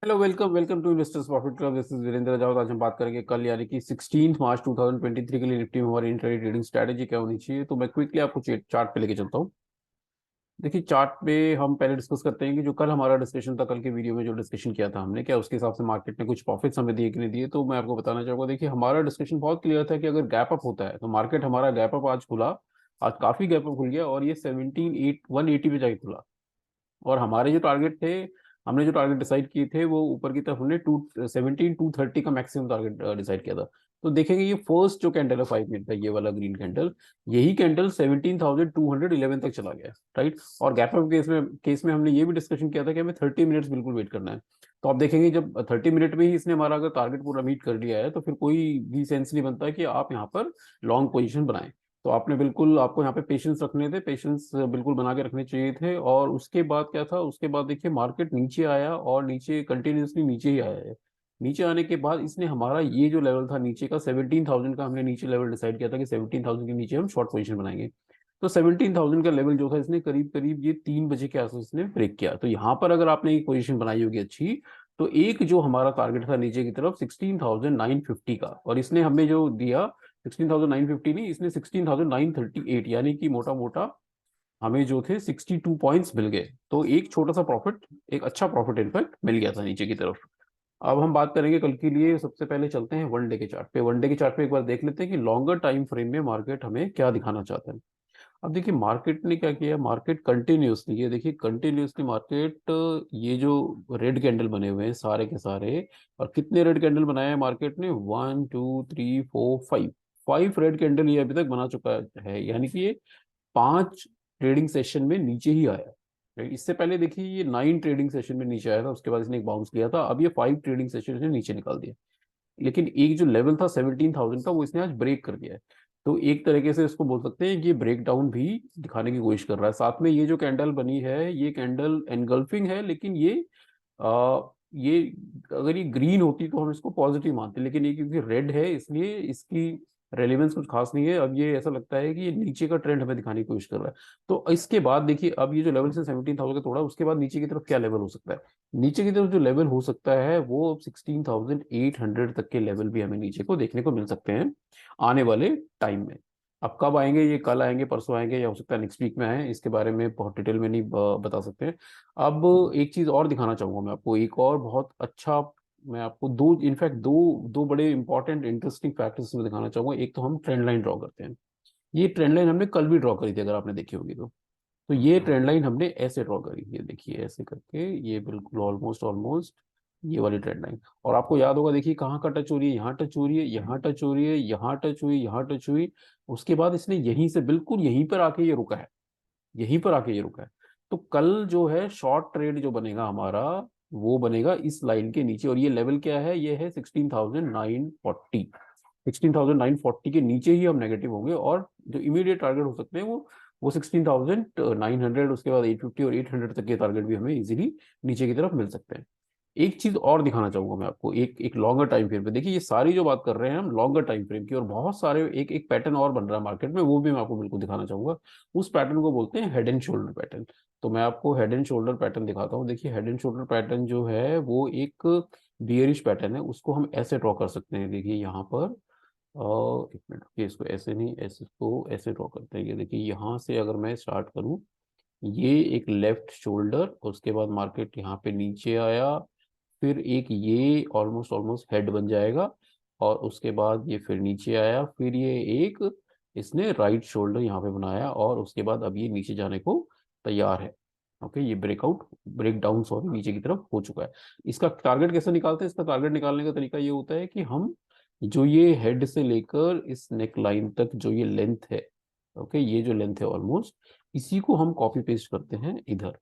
Hello, welcome welcome to investors profit club. This is Virendra Rawat. आज हम बात करेंगे कल यानी कि 16 मार्च 2023 के लिए निफ्टी में हमारी इंट्राडे ट्रेडिंग स्ट्रैटेजी क्या होनी चाहिए। तो मैं क्विकली आपको चार्ट पे लेके चलता हूँ। देखिए, चार्ट पे हम पहले डिस्कस करते हैं कि जो कल हमारा डिस्कशन था, कल के वीडियो में जो डिस्कशन किया था हमने, क्या उसके हिसाब से मार्केट ने कुछ प्रॉफिट्स हमें दिए कि नहीं दिए। तो मैं आपको बताना चाहूंगा, देखिए हमारा डिस्कशन बहुत क्लियर था कि अगर गैप अप होता है तो मार्केट हमारा गैप अप आज खुला। आज काफी गैप अप खुल गया और ये 17,180 पे जाके खुला। और हमारे जो टारगेट थे, हमने जो टारगेट डिसाइड किए थे वो ऊपर की तरफ हमने 217,230 का मैक्सिमम टारगेट डिसाइड किया था। तो देखेंगे ये फर्स्ट जो कैंडल है 5 मिनट का, ये वाला ग्रीन कैंडल, यही कैंडल 17,211 तक चला गया। राइट। और गैप अप केस में हमने ये भी डिस्कशन किया था कि हमें 30 मिनट्स बिल्कुल वेट करना है। तो आप देखेंगे जब 30 मिनट में ही इसने हमारा अगर टारगेट पूरा मीट कर लिया है तो फिर कोई भी सेंस नहीं बनता कि आप यहाँ पर लॉन्ग पोजिशन बनाएं। तो आपने बिल्कुल, आपको यहाँ पे पेशेंस रखने थे, पेशेंस बिल्कुल बना के रखने चाहिए थे। और उसके बाद क्या था, उसके बाद देखिए मार्केट नीचे आया और नीचे कंटिन्यूसली नीचे ही आया है। नीचे आने के बाद इसने हमारा ये जो लेवल था नीचे का 17,000 का, हमने नीचे लेवल डिसाइड किया था कि 17,000 के नीचे हम शॉर्ट पोजीशन बनाएंगे। तो 17,000 का लेवल जो था, इसने करीब करीब ये 3 बजे के आसपास इसने ब्रेक किया। तो यहाँ पर अगर आपने एक पोजीशन बनाई होगी अच्छी, तो एक जो हमारा टारगेट था नीचे की तरफ 16,950 का, और इसने हमें जो दिया 16,950 नहीं, इसने 16,938, यानी कि मोटा मोटा हमें जो थे 62 पॉइंट्स मिल गए। तो एक छोटा सा प्रॉफिट, एक अच्छा प्रॉफिट इनफैक्ट मिल गया था नीचे की तरफ। अब हम बात करेंगे कल के लिए। सबसे पहले चलते हैं वन डे के चार्ट पे। वन डे के चार्ट पे एक बार देख लेते हैं कि लॉन्गर टाइम फ्रेम में मार्केट हमें क्या दिखाना चाहता है। अब देखिए मार्केट ने क्या किया, मार्केट कंटिन्यूसली, ये देखिए कंटिन्यूसली मार्केट, ये जो रेड कैंडल बने हुए हैं सारे के सारे, और कितने रेड कैंडल बनाए हैं मार्केट ने, 1 2 3 4 5, 5 रेड कैंडल ये अभी तक बना चुका है। यानी कि ये 5 ट्रेडिंग सेशन में नीचे ही आया है। इससे पहले देखिए ये 9 ट्रेडिंग सेशन में नीचे आया था, उसके बाद इसने एक बाउंस लिया था। अब ये 5 ट्रेडिंग सेशन से नीचे निकाल दिया। लेकिन एक जो लेवल था 17,000 का, वो इसने आज ब्रेक कर दिया है। तो एक तरीके से इसको बोल सकते हैं कि ये ब्रेक डाउन भी दिखाने की कोशिश कर रहा है। साथ में ये जो कैंडल बनी है, ये कैंडल एनगल्फिंग है, लेकिन ये अगर ये ग्रीन होती तो हम इसको पॉजिटिव मानते, लेकिन ये क्योंकि रेड है इसलिए इसकी रेलेवेंस कुछ खास नहीं है। अब ये ऐसा लगता है कि ये नीचे का ट्रेंड हमें दिखाने की कोशिश कर रहा है। तो इसके बाद देखिए, अब ये जो लेवल से 17,000 का तोड़ा, उसके बाद नीचे की तरफ क्या लेवल हो सकता है। नीचे की तरफ जो लेवल हो सकता है वो 16,800 तक के लेवल भी हमें नीचे को देखने को मिल सकते हैं आने वाले टाइम में। अब कब आएंगे, ये कल आएंगे, परसों आएंगे, या हो सकता है नेक्स्ट वीक में आए, इसके बारे में बहुत डिटेल में नहीं बता सकते हैं। अब एक चीज और दिखाना चाहूंगा मैं आपको, एक और बहुत अच्छा, मैं आपको दो, इनफैक्ट दो दो बड़े इंपॉर्टेंट इंटरेस्टिंग फैक्टर्स में दिखाना चाहूंगा। एक तो हम ट्रेंड लाइन ड्रॉ करते हैं। ये ट्रेंड लाइन हमने कल भी ड्रॉ करी थी, अगर आपने देखी होगी तो ये ट्रेंड लाइन हमने ऐसे ड्रॉ करी, ये देखिए ऐसे करके, ये बिल्कुल ऑलमोस्ट ऑलमोस्ट ये वाली ट्रेंड लाइन। और आपको याद होगा, देखिए कहाँ का टच हो रही है, यहाँ टच हो रही है, यहाँ टच हो रही है, यहाँ टच हुई, यहाँ टच हुई। उसके बाद इसने यहीं से बिल्कुल यहीं पर आके ये रुका है, यहीं पर आके ये रुका है। तो कल जो है शॉर्ट ट्रेड जो बनेगा हमारा, वो बनेगा इस लाइन के नीचे। और ये लेवल क्या है, ये है 16,940। 16,940 के नीचे ही हम नेगेटिव होंगे, और जो इमीडिएट टारगेट हो सकते हैं वो 16,900, उसके बाद 850 और 800 तक के टारगेट भी हमें इजीली नीचे की तरफ मिल सकते हैं। एक चीज और दिखाना चाहूंगा मैं आपको, एक एक लॉन्गर टाइम फ्रेम पे। देखिए ये सारी जो बात कर रहे हैं हम लॉन्गर टाइम फ्रेम की, और बहुत सारे एक एक पैटर्न और बन रहा है मार्केट में, वो भी मैं आपको बिल्कुल दिखाना चाहूंगा। उस पैटर्न को बोलते हैं हेड एंड शोल्डर पैटर्न। तो मैं आपको हेड एंड शोल्डर पैटर्न दिखाता हूँ। देखिए हेड एंड शोल्डर पैटर्न जो है वो एक बियरिश पैटर्न है, उसको हम ऐसे ड्रॉ कर सकते हैं। देखिए यहाँ पर, और एक मिनट, ये इसको ऐसे नहीं, ऐसे इसको ऐसे ड्रॉ करते हैं। ये देखिए यहाँ से अगर मैं स्टार्ट करूँ, ये एक लेफ्ट शोल्डर, उसके बाद मार्केट यहाँ पे नीचे आया, फिर एक ये ऑलमोस्ट ऑलमोस्ट हेड बन जाएगा, और उसके बाद ये फिर नीचे आया, फिर ये एक इसने राइट शोल्डर यहाँ पे बनाया, और उसके बाद अब ये नीचे जाने को तैयार है। ओके, ये ब्रेकआउट, ब्रेक डाउन सॉरी, नीचे की तरफ हो चुका है। इसका टारगेट कैसे निकालते हैं, इसका टारगेट निकालने का तरीका ये होता है कि हम जो ये हेड से लेकर इस नेक लाइन तक जो ये लेंथ है, ओके, ये जो लेंथ है ऑलमोस्ट, इसी को हम कॉपी पेस्ट करते हैं इधर।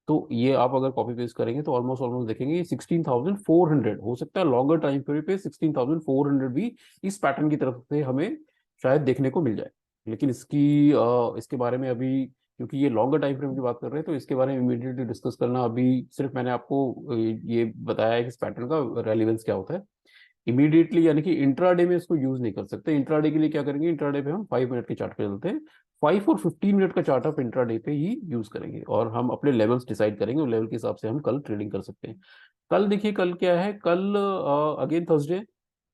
तो ये आप अगर कॉपी पेस्ट करेंगे तो ऑलमोस्ट ऑलमोस्ट देखेंगे ये 16,400 हो सकता है। लॉन्गर टाइम पीरियड पे 16,400 भी इस पैटर्न की तरफ से हमें शायद देखने को मिल जाए। लेकिन इसके बारे में अभी, क्योंकि ये लॉन्गर टाइम फ्रेम की बात कर रहे हैं, तो इसके बारे में इमीडिएटली डिस्कस करना अभी, सिर्फ मैंने आपको ये बताया है कि इस पैटर्न का रेलिवेंस क्या होता है। इमीडिएटली यानी कि इंट्राडे में इसको यूज नहीं कर सकते। इंट्राडे के लिए क्या करेंगे, इंट्राडे पे हम 5 मिनट के चार्ट पे चलते हैं। 5 और 15 मिनट का चार्ट आप इंट्राडे पे ही यूज करेंगे और हम अपने लेवल्स डिसाइड करेंगे, और लेवल के हिसाब से हम कल ट्रेडिंग कर सकते हैं। कल देखिए, कल क्या है, कल अगेन थर्सडे,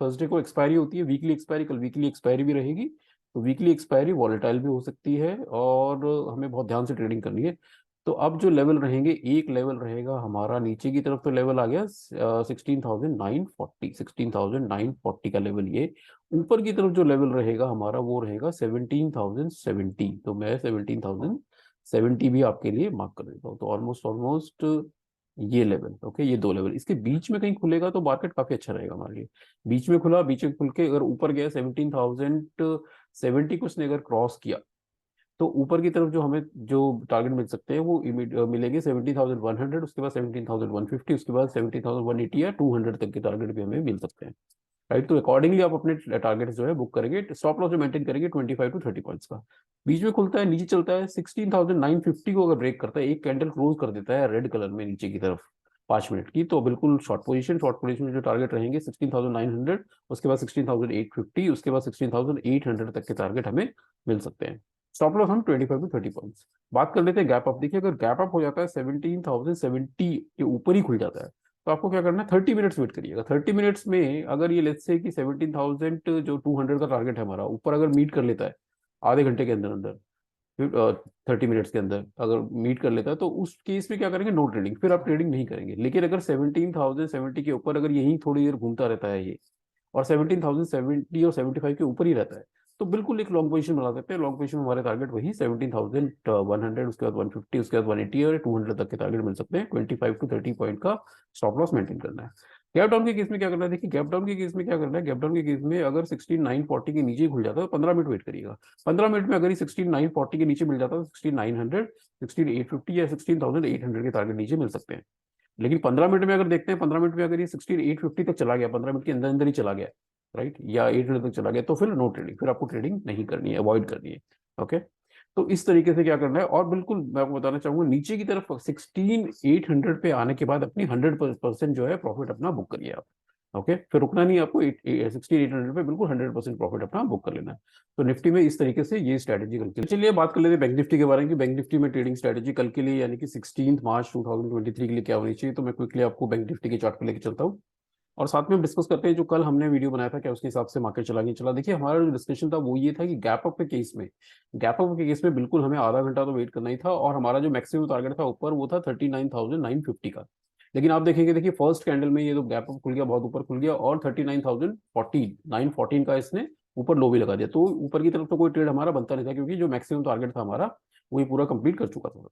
थर्सडे को एक्सपायरी होती है, वीकली एक्सपायरी, कल वीकली एक्सपायरी भी रहेगी। तो वीकली एक्सपायरी वॉलेटाइल भी हो सकती है और हमें बहुत ध्यान से ट्रेडिंग करनी है। तो अब जो लेवल रहेंगे, एक लेवल रहेगा हमारा नीचे की तरफ, तो लेवल आ गया 16,940, 16,940 का लेवल ये। ऊपर की तरफ जो लेवल रहेगा हमारा वो रहेगा 17,070। तो मैं 17,070 भी आपके लिए मार्क कर देता हूँ। तो ऑलमोस्ट ऑलमोस्ट ये लेवल, ओके, ये दो लेवल, इसके बीच में कहीं खुलेगा तो मार्केट काफी अच्छा रहेगा हमारे लिए। बीच में खुला, बीच में खुल के अगर ऊपर गया 17,070 को उसने अगर क्रॉस किया, तो ऊपर की तरफ जो हमें जो टारगेट मिल सकते हैं वो मिलेंगे 17,100, उसके बाद 17,150, उसके बाद 17,180 या 200 तक के टारगेट भी हमें मिल सकते हैं। राइट, तो अकॉर्डिंगली आप अपने टारगेट जो है बुक करेंगे, स्टॉप लॉस जो मेंटेन करेंगे 25 to 30 पॉइंट्स का। बीच में खुलता है, नीचे चलता है, 16,950 को अगर ब्रेक करता है, एक कैंडल क्लोज कर देता है रेड कलर में नीचे की तरफ 5 मिनट की, तो बिल्कुल शॉर्ट पोजीशन में जो टारगेट रहेंगे 16,900, उसके बाद 16,850, उसके बाद 16,800 तक के टारगेट हमें मिल सकते हैं। स्टॉप लॉस हम 25 to 30 पॉइंट्स। बात कर लेते हैं गैप अप। देखिए, अगर गैप अप हो जाता है 17,070 के ऊपर ही खुल जाता है, तो आपको क्या करना है, 30 मिनट्स वेट करिएगा। 30 मिनट्स में अगर ये लेट्स से कि 17,000 जो 200 का टारगेट है हमारा ऊपर अगर मीट कर लेता है आधे घंटे के अंदर अंदर, 30 मिनट्स के अंदर अगर मीट कर लेता है, तो उस केस में क्या करेंगे, नो ट्रेडिंग, फिर आप ट्रेडिंग नहीं करेंगे। लेकिन अगर 17,070 के ऊपर अगर यही थोड़ी देर घूमता रहता है ये, और 17,070 और 75 के ऊपर ही रहता है, तो बिल्कुल एक लॉन्ग पोजीशन बना सकते हैं। लॉन्ग पोजीशन में हमारे टारगेट वही 17,100, उसके बाद 150, उसके बाद 180 और 200 तक के टारगेट मिल सकते हैं। 25 to 30 पॉइंट का स्टॉप लॉस मेंटेन करना है। गैप डाउन के केस में क्या करना है, देखिए गैप डाउन के केस में क्या करना है, गैप डाउन के केस में अगर 16,940 के नीचे ही खुल जाता है तो 15 मिनट वेट करिएगा। 15 मिनट में अगर ये 16,940 के नीचे मिल जाता है तो 16,900, 16,850 या 16,800 के टारगेट नीचे मिल सकते हैं। लेकिन 15 मिनट में अगर देखते हैं, 15 मिनट में अगर ये 16,850 तक चला गया, 15 मिनट के अंदर अंदर ही चला गया, राइट, या 800 तक चला गया, तो फिर नो ट्रेडिंग, फिर आपको ट्रेडिंग नहीं करनी है, अवॉइड करनी है। ओके, तो इस तरीके से क्या करना है। और बिल्कुल मैं आपको बताना चाहूंगा, नीचे की तरफ 16,800 पे आने के बाद अपनी 100% जो है प्रॉफिट अपना बुक करिए आप। ओके, फिर रुकना नहीं आपको, 16,800 पे बिल्कुल 100% प्रॉफिट अपना बुक कर लेना है। तो निफ्टी में इस तरीके से ये स्ट्रैटेजी करके चलिए बात कर लेते हैं बैंक निफ्टी के बारे में कि बैंक निफ्टी में ट्रेडिंग स्ट्रैटेजी कल के लिए यानी कि 16 मार्च 2023 के लिए क्या होनी चाहिए। तो मैं क्विकली आपको बैंक निफ्टी के चार्ट पे लेके चलता हूँ और साथ में हम डिस्कस करते हैं जो कल हमने वीडियो बनाया था, क्या उसके हिसाब से मार्केट चला नहीं चला। देखिए, हमारा जो डिस्कशन था वो ये था कि गैप अप के केस में, गैप अप के केस में बिल्कुल हमें आधा घंटा तो वेट करना ही था, और हमारा जो मैक्सिमम टारगेट था ऊपर वो था 39,950 का। लेकिन आप देखेंगे, देखिए फर्स्ट कैंडल में ये तो गैप अप खुल गया, बहुत ऊपर खुल गया, और 39,014 का इसने ऊपर लो भी लगा दिया। तो ऊपर की तरफ तो कोई ट्रेड हमारा बनता नहीं था, क्योंकि जो मैक्सिमम टारगेट था हमारा वही पूरा कंप्लीट कर चुका था।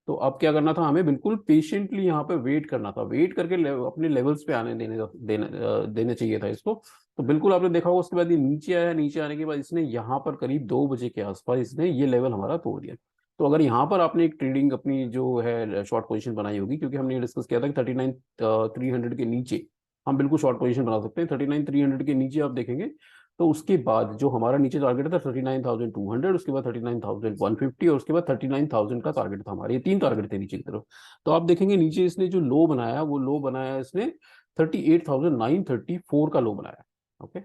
तो अब क्या करना था, हमें बिल्कुल पेशेंटली यहाँ पे वेट करना था, वेट करके अपने लेवल्स पे आने देने चाहिए था इसको। तो बिल्कुल आपने देखा होगा, उसके बाद ये नीचे आया, नीचे आने के बाद इसने यहाँ पर करीब 2 बजे के आसपास इसने ये लेवल हमारा तोड़ दिया। तो अगर यहाँ पर आपने एक ट्रेडिंग अपनी जो है शॉर्ट पोजीशन बनाई होगी, क्योंकि हमने ये डिस्कस किया था कि 39,300 के नीचे हम बिल्कुल शॉर्ट पोजीशन बना सकते हैं। 39,300 के नीचे आप देखेंगे तो उसके बाद जो हमारा नीचे टारगेट था 39,200, उसके बाद 39,150 और उसके बाद 39,000 का टारगेट था हमारे, ये तीन टारगेट थे नीचे की तरफ। तो आप देखेंगे नीचे इसने जो लो बनाया, वो लो बनाया इसने 38,934 का लो बनाया। ओके,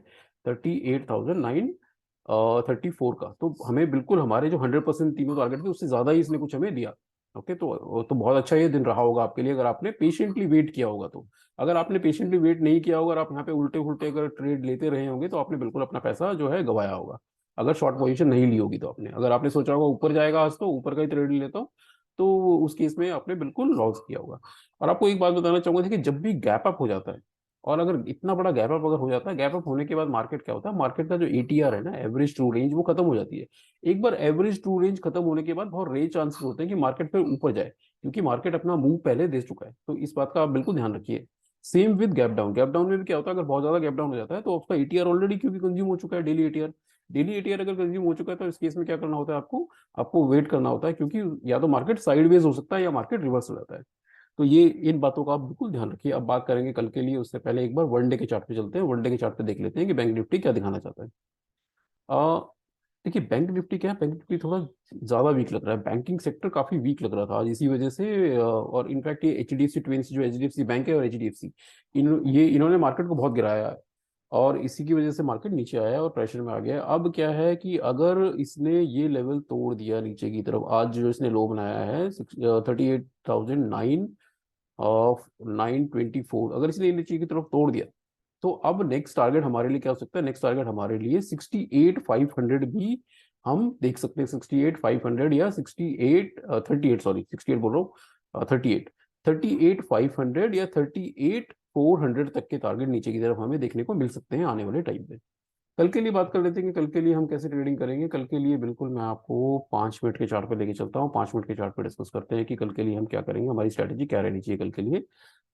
38,934 का। तो हमें बिल्कुल हमारे जो 100% तीनों टारगेट थे उससे ज्यादा ही इसने कुछ हमें दिया। ओके, तो बहुत अच्छा ये दिन रहा होगा आपके लिए अगर आपने पेशेंटली वेट किया होगा तो। अगर आपने पेशेंटली वेट नहीं किया होगा और आप यहाँ पे उल्टे उल्टे अगर ट्रेड लेते रहे होंगे तो आपने बिल्कुल अपना पैसा जो है गवाया होगा। अगर शॉर्ट पोजीशन नहीं ली होगी तो आपने, अगर आपने सोचा होगा ऊपर जाएगा आज तो ऊपर का ही ट्रेड लेता हूँ, तो उस केस में आपने बिल्कुल लॉस किया होगा। और आपको एक बात बताना चाहूंगा कि जब भी गैप अप हो जाता है, और अगर इतना बड़ा गैप अप अगर हो जाता है, गैप अप होने के बाद मार्केट क्या होता है, मार्केट का जो एटीआर है ना, एवरेज ट्रू रेंज, वो खत्म हो जाती है। एक बार एवरेज ट्रू रेंज खत्म होने के बाद बहुत रेयर चांसेस होते हैं कि मार्केट फिर ऊपर जाए, क्योंकि मार्केट अपना मूव पहले दे चुका है। तो इस बात का आप बिल्कुल ध्यान रखिए। Same with gap down, gap down में भी क्या होता है, अगर बहुत ज्यादा गैप डाउन हो जाता है तो आपका एटीआर ऑलरेडी क्योंकि कंज्यूम हो चुका है, डेली एटीआर, डेली एटीआर अगर कंज्यूम हो चुका है, तो इस केस में क्या करना होता है, आपको आपको वेट करना होता है, क्योंकि या तो मार्केट साइडवेज हो सकता है या मार्केट रिवर्स हो जाता है। तो ये इन बातों का आप बिल्कुल ध्यान रखिए। अब बात करेंगे कल के लिए, उससे पहले एक बार वनडे के चार्ट पे चलते हैं। वनडे के चार्ट पे देख लेते हैं कि बैंक निफ्टी क्या दिखाना चाहता है। आ, देखिए बैंक निफ्टी क्या है, बैंक निफ्टी थोड़ा ज्यादा वीक लग रहा है, बैंकिंग सेक्टर काफी वीक लग रहा था आज, इसी वजह से और इनफैक्ट ये H D F C twins, जो H D F C bank है और एच डी एफ सी, इन्होंने मार्केट को बहुत गिराया है। और इसी की वजह से मार्केट नीचे आया और प्रेशर में आ गया। अब क्या है कि अगर इसने ये लेवल तोड़ दिया नीचे की तरफ, आज जो इसने लो बनाया है 38,009 ऑफ 924, अगर इसने नीचे की तरफ तोड़ दिया तो अब नेक्स्ट टारगेट हमारे लिए क्या हो सकता है? नेक्स्ट टारगेट हमारे लिए 68,500 भी हम देख सकते हैं। 68,500 या 38 सॉरी 68 बोल रहा हूँ, 38,500 या 38,400 तक के टारगेट नीचे की तरफ हमें देखने को मिल सकते हैं आने वाले टाइम पे। कल के लिए बात कर लेते हैं कि कल के लिए हम कैसे ट्रेडिंग करेंगे। कल के लिए बिल्कुल मैं आपको 5 मिनट के चार्ट पे लेके चलता हूँ। 5 मिनट के चार्ट पे डिस्कस करते हैं कि कल के लिए हम क्या करेंगे, हमारी स्ट्रैटेजी क्या रहनी चाहिए कल के लिए।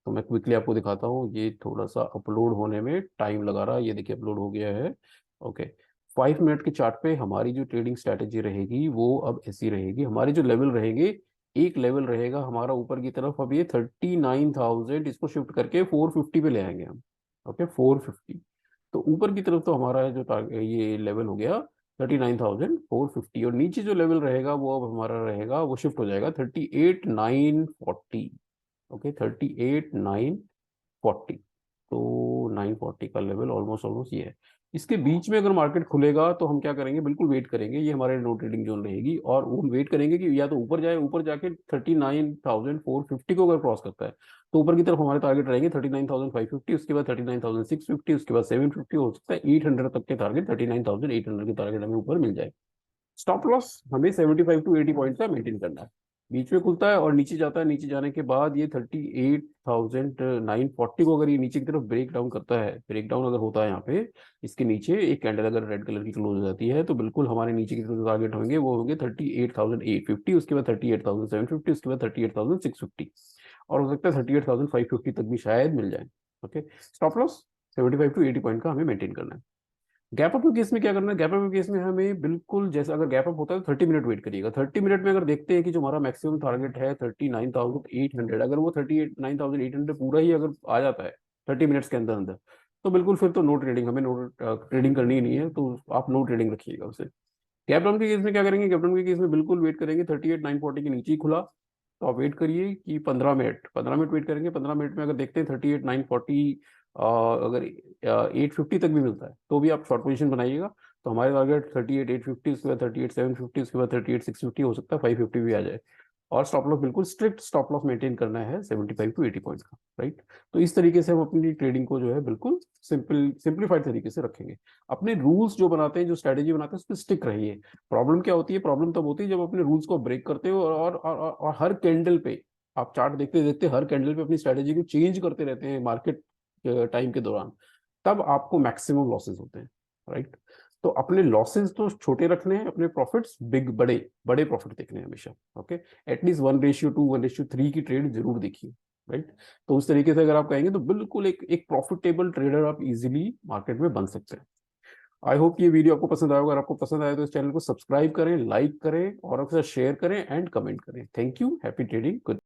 तो मैं क्विकली आपको दिखाता हूँ। ये थोड़ा सा अपलोड होने में टाइम लगा रहा है, ये देखिए अपलोड हो गया है। ओके, 5 मिनट के चार्ट पे हमारी जो ट्रेडिंग स्ट्रैटेजी रहेगी वो अब ऐसी रहेगी। हमारे जो लेवल रहेंगे, एक लेवल रहेगा हमारा ऊपर की तरफ, अब ये 39,000 इसको शिफ्ट करके 450 पे ले आएंगे हम। ओके, 450। तो ऊपर की तरफ तो हमारा जो टारगेट ये लेवल हो गया 39,450, और नीचे जो लेवल रहेगा वो अब हमारा रहेगा, वो शिफ्ट हो जाएगा 38,940। ओके, 38,940। तो 940 का लेवल ऑलमोस्ट ऑलमोस्ट ये है। इसके बीच में अगर मार्केट खुलेगा तो हम क्या करेंगे, बिल्कुल वेट करेंगे, ये हमारे नो ट्रेडिंग जोन रहेगी, और वो वेट करेंगे कि या तो ऊपर जाए, ऊपर जाके 39,450 को अगर क्रॉस करता है तो ऊपर की तरफ हमारे टारगेट रहेंगे 39,550, उसके बाद 39,650, उसके बाद 750, हो सकता है 800 तक के टारगेट, 39,800 के टारगेट हमें ऊपर मिल जाए। स्टॉप लॉस हमें 75 to 80 पॉइंट का मेंटेन करना है। बीच में खुलता है और नीचे जाता है, नीचे जाने के बाद ये 38,940 को अगर ये नीचे की तरफ ब्रेक डाउन करता है, ब्रेक डाउन अगर होता है यहाँ पे, इसके नीचे एक कैंडल अगर रेड कलर की क्लोज हो जाती है, तो बिल्कुल हमारे नीचे की तरफ टारगेट होंगे वो होंगे 38,850, उसके बाद 38,750, उसके बाद 38,650, और हो सकता है 38,550 तक भी शायद मिल जाए। Okay, stop loss 75 to 80 point का हमें मेंटेन करना है। गैप अप के केस में क्या करना है? गैप अप के केस में हमें बिल्कुल, जैसे अगर गैप अप होता है तो 30 मिनट वेट करिएगा। 30 मिनट में अगर देखते हैं कि जो हमारा मैक्सिमम टारगेट है 39,800, अगर वो 39,800 पूरा ही अगर आ जाता है 30 मिनट्स के अंदर अंदर, तो बिल्कुल फिर तो नो ट्रेडिंग, हमें नो ट्रेडिंग करनी ही नहीं है, तो आप नो ट्रेडिंग रखिएगा उसे। गैप डाउन के केस में क्या करेंगे? गैप डाउन के केस में बिल्कुल वेट करेंगे, 38,940 के नीचे ही खुला तो आप वेट करिए कि 15 मिनट वेट करेंगे। 15 मिनट में अगर देखते हैं 38,940 अगर 850 तक भी मिलता है तो भी आप शॉर्ट पोजीशन बनाइएगा। तो हमारे टारगेट 38,850, उसके बाद 38,750, उसके बाद 38,650, हो सकता है 550 भी आ जाए। और स्टॉप लॉस बिल्कुल स्ट्रिक्ट स्टॉप लॉस मेंटेन करना है 75 to 80 पॉइंट का, राइट। तो इस तरीके से हम अपनी ट्रेडिंग को जो है बिल्कुल सिंप्लीफाइड तरीके से रखेंगे। अपने रूल्स जो बनाते हैं, जो स्ट्रेटेजी बनाते हैं, उस पर स्टिक रहिए। प्रॉब्लम क्या होती है? प्रॉब्लम तब होती है जब अपने रूल्स को ब्रेक करते हो और हर कैंडल पे आप चार्ट देखते देखते हर कैंडल पे अपनी स्ट्रेटेजी को चेंज करते रहते हैं मार्केट टाइम के दौरान, तब आपको मैक्सिमम लॉसेस होते हैं, राइट। तो अपने लॉसेस तो छोटे रखने हैं, अपने प्रॉफिट्स बिग, बड़े बड़े प्रॉफिट देखने हैं हमेशा। ओके, एटलीस्ट 1:2, 1:3 की ट्रेड जरूर देखिए, राइट। तो उस तरीके से अगर आप कहेंगे तो बिल्कुल एक प्रॉफिटेबल ट्रेडर आप इजीली मार्केट में बन सकते हैं। आई होप ये वीडियो आपको पसंद आएगा। अगर आपको पसंद आए तो इस चैनल को सब्सक्राइब करें, लाइक करें और अक्सर शेयर करें एंड कमेंट करें। Thank you, happy trading, good.